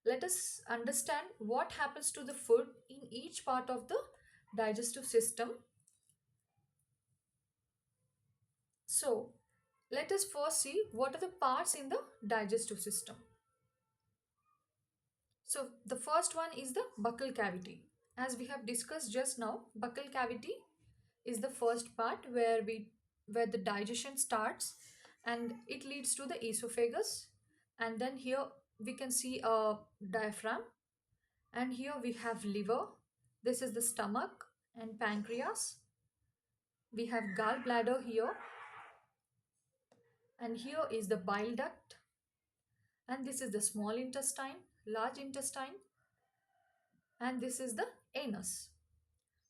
let us understand what happens to the food in each part of the digestive system. So, let us first see what are the parts in the digestive system. So, the first one is the buccal cavity. As we have discussed just now, buccal cavity is the first part where the digestion starts, and it leads to the esophagus. And then here we can see a diaphragm, and here we have liver. This is the stomach and pancreas. We have gallbladder here, and here is the bile duct, and this is the small intestine, large intestine, and this is the anus.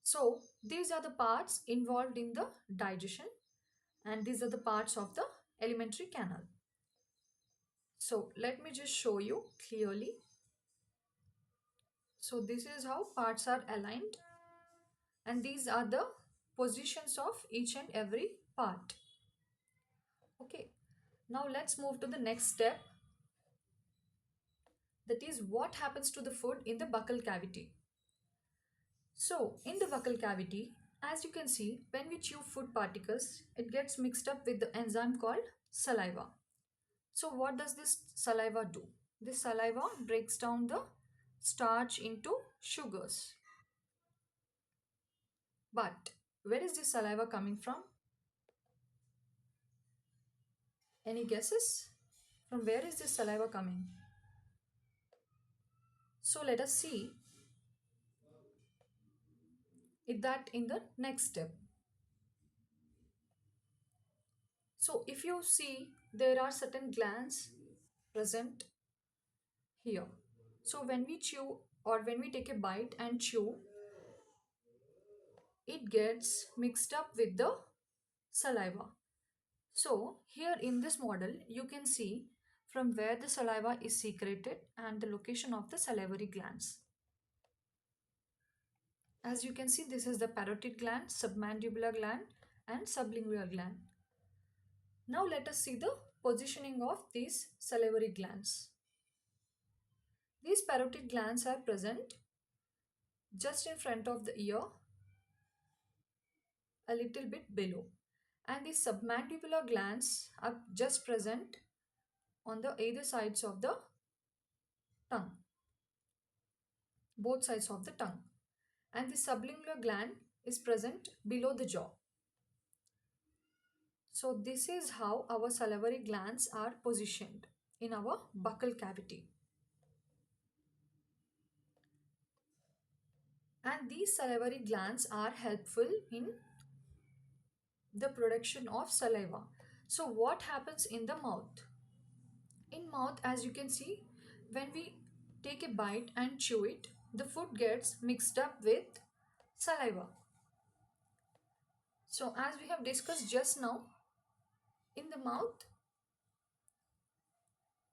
So these are the parts involved in the digestion, and these are the parts of the alimentary canal. So let me just show you clearly. So this is how parts are aligned, and these are the positions of each and every part. Okay, now let's move to the next step, that is what happens to the food in the buccal cavity. So in the buccal cavity, as you can see, when we chew food particles, it gets mixed up with the enzyme called saliva. So what does this saliva do? This saliva breaks down the starch into sugars. But where is this saliva coming from? Any guesses? From where is this saliva coming? So let us see that in the next step. So if you see, there are certain glands present here. So when we chew or when we take a bite and chew, it gets mixed up with the saliva. So here in this model, you can see from where the saliva is secreted and the location of the salivary glands. As you can see, this is the parotid gland, submandibular gland, and sublingual gland. Now let us see the positioning of these salivary glands. These parotid glands are present just in front of the ear, a little bit below, and the submandibular glands are just present on the either sides of the tongue, both sides of the tongue, and the sublingual gland is present below the jaw. So this is how our salivary glands are positioned in our buccal cavity. And these salivary glands are helpful in the production of saliva. So what happens in the mouth? In mouth, as you can see, when we take a bite and chew it, the food gets mixed up with saliva. So as we have discussed just now, in the mouth,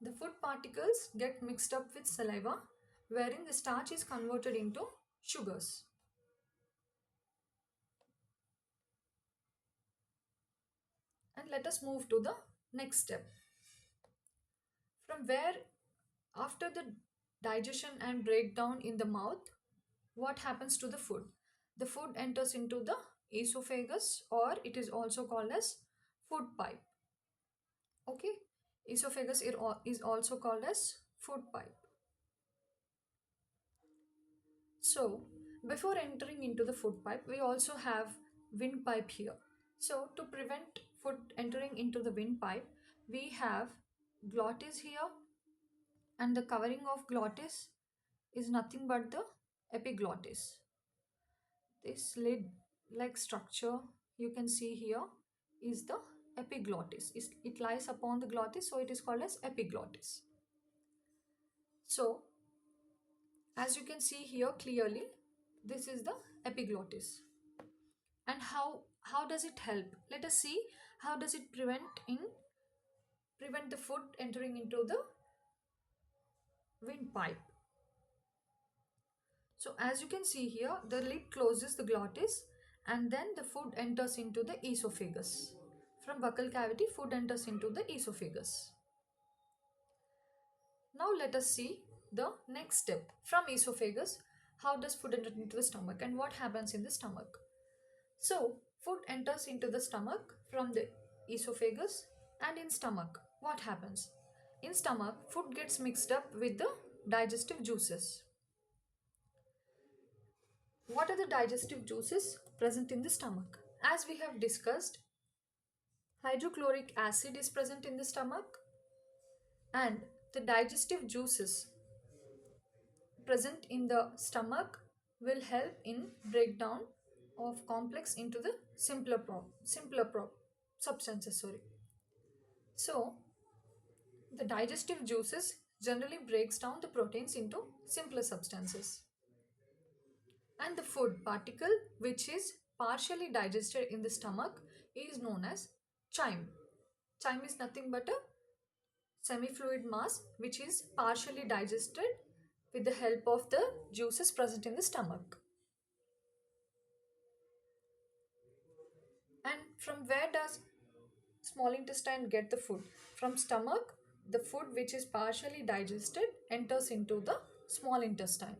the food particles get mixed up with saliva, wherein the starch is converted into sugars. And let us move to the next step. From where, after the digestion and breakdown in the mouth, what happens to the food? The food enters into the esophagus, or it is also called as food pipe. Okay, esophagus is also called as food pipe. So before entering into the food pipe, we also have windpipe here. So to prevent food entering into the windpipe, we have glottis here, and the covering of glottis is nothing but the epiglottis. This lid like structure you can see here is the epiglottis. It lies upon the glottis, so it is called as epiglottis. So as you can see here clearly, this is the epiglottis. And how does it help? Let us see how does it prevent the food entering into the windpipe. So as you can see here, the lid closes the glottis, and then the food enters into the esophagus. From buccal cavity, food enters into the esophagus. Now let us see the next step. From esophagus, how does food enter into the stomach and what happens in the stomach? So, food enters into the stomach from the esophagus, and in stomach, what happens? In stomach, food gets mixed up with the digestive juices. What are the digestive juices present in the stomach? As we have discussed, hydrochloric acid is present in the stomach, and the digestive juices present in the stomach will help in breakdown of complex into the substances. So the digestive juices generally breaks down the proteins into simpler substances, and the food particle which is partially digested in the stomach is known as chyme. Chyme is nothing but a semi-fluid mass which is partially digested with the help of the juices present in the stomach. And from where does small intestine get the food? From stomach, the food which is partially digested enters into the small intestine.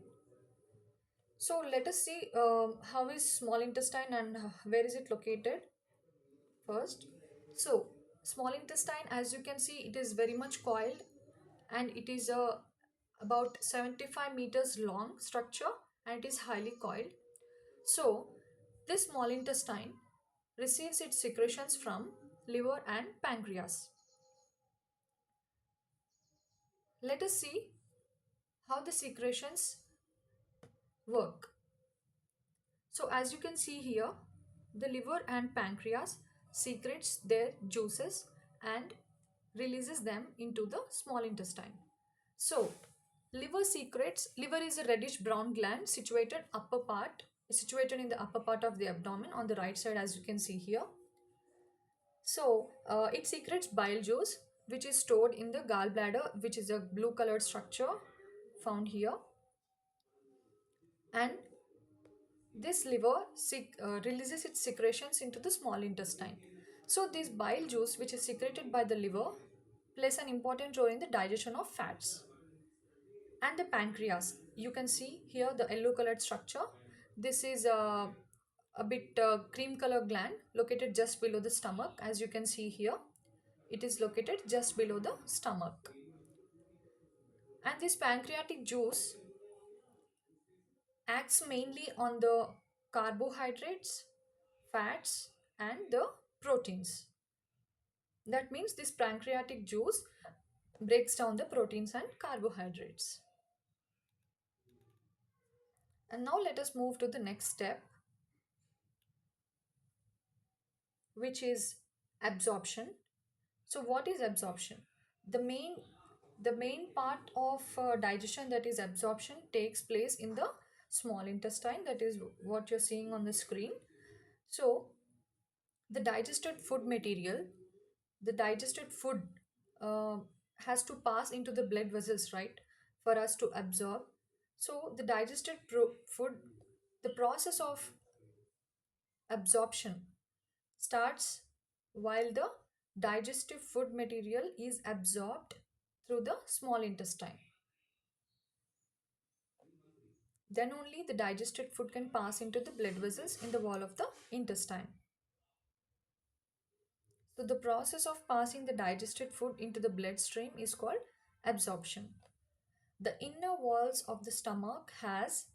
So let us see how is small intestine and where is it located first. So small intestine, as you can see, it is very much coiled, and it is a about 75 meters long structure, and it is highly coiled. So this small intestine receives its secretions from liver and pancreas. Let us see how the secretions work. So as you can see here, the liver and pancreas secretes their juices and releases them into the small intestine. So liver is a reddish brown gland situated in the upper part of the abdomen on the right side, as you can see here. So it secretes bile juice which is stored in the gallbladder, which is a blue colored structure found here, and this releases its secretions into the small intestine. So this bile juice which is secreted by the liver plays an important role in the digestion of fats. And the pancreas, you can see here the yellow colored structure. This is a bit cream color gland located just below the stomach. As you can see here, it is located just below the stomach. And this pancreatic juice acts mainly on the carbohydrates, fats, and the proteins. That means this pancreatic juice breaks down the proteins and carbohydrates. And now let us move to the next step, which is absorption. So what is absorption? The main the main part of digestion, that is absorption, takes place in the small intestine. That is what you're seeing on the screen. So the digested food material, the digested food uh, has to pass into the blood vessels, right, for us to absorb. So the food, the process of absorption starts while the digestive food material is absorbed through the small intestine. Then only the digested food can pass into the blood vessels in the wall of the intestine. So the process of passing the digested food into the bloodstream is called absorption. The inner walls of the stomach has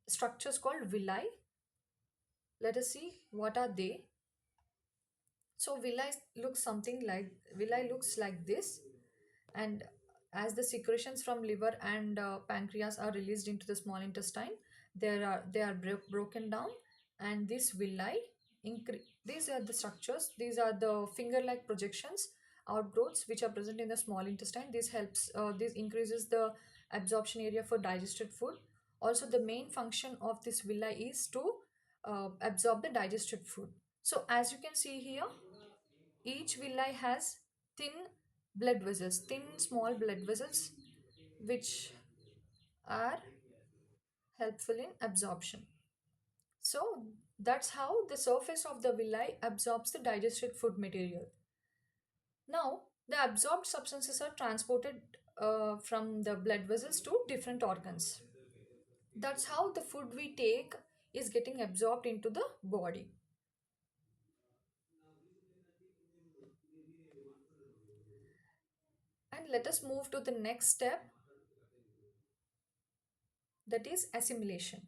structures called villi. Let us see what are they. So villi looks like this, and as the secretions from liver and pancreas are released into the small intestine, they are broken down, and this villi these are the structures. These are the finger like projections, outgrowths, which are present in the small intestine. This increases the absorption area for digested food. Also, the main function of this villi is to absorb the digested food. So as you can see here, each villi has thin small blood vessels, which are helpful in absorption. So that's how the surface of the villi absorbs the digested food material. Now, the absorbed substances are transported from the blood vessels to different organs. That's how the food we take is getting absorbed into the body. And let us move to the next step, that is assimilation.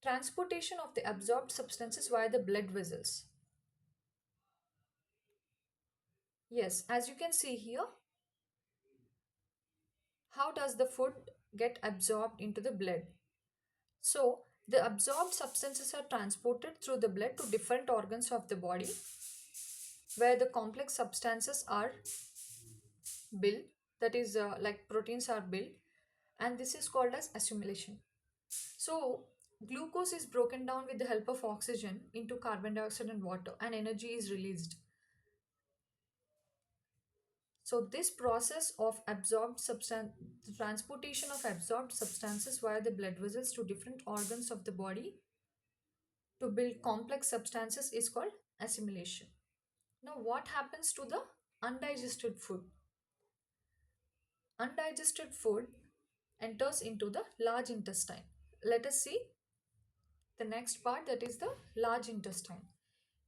Transportation of the absorbed substances via the blood vessels. Yes, as you can see here, how does the food get absorbed into the blood? So, the absorbed substances are transported through the blood to different organs of the body where the complex substances are built, that is, like proteins are built, and this is called as assimilation. So, glucose is broken down with the help of oxygen into carbon dioxide and water, and energy is released. So, this process of absorbed substance, the transportation of absorbed substances via the blood vessels to different organs of the body to build complex substances is called assimilation. Now, what happens to the undigested food? Undigested food enters into the large intestine. Let us see the next part, that is the large intestine.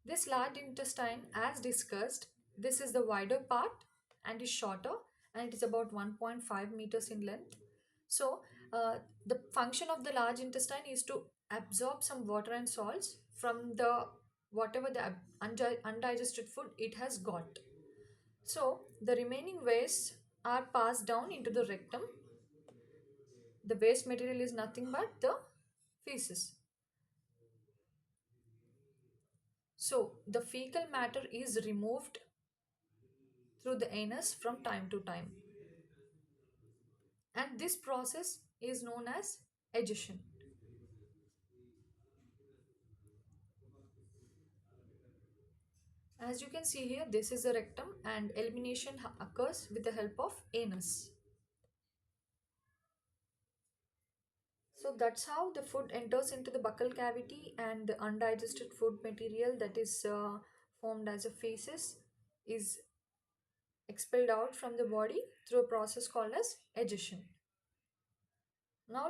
This large intestine, as discussed, this is the wider part and is shorter, and it is about 1.5 meters in length. So, the function of the large intestine is to absorb some water and salts from the whatever the undigested food it has got. So, the remaining waste are passed down into the rectum. The waste material is nothing but the feces. So, the fecal matter is removed through the anus from time to time. And this process is known as egestion. As you can see here, this is the rectum and elimination occurs with the help of anus. So that's how the food enters into the buccal cavity, and the undigested food material that is formed as a feces is expelled out from the body through a process called as egestion. Now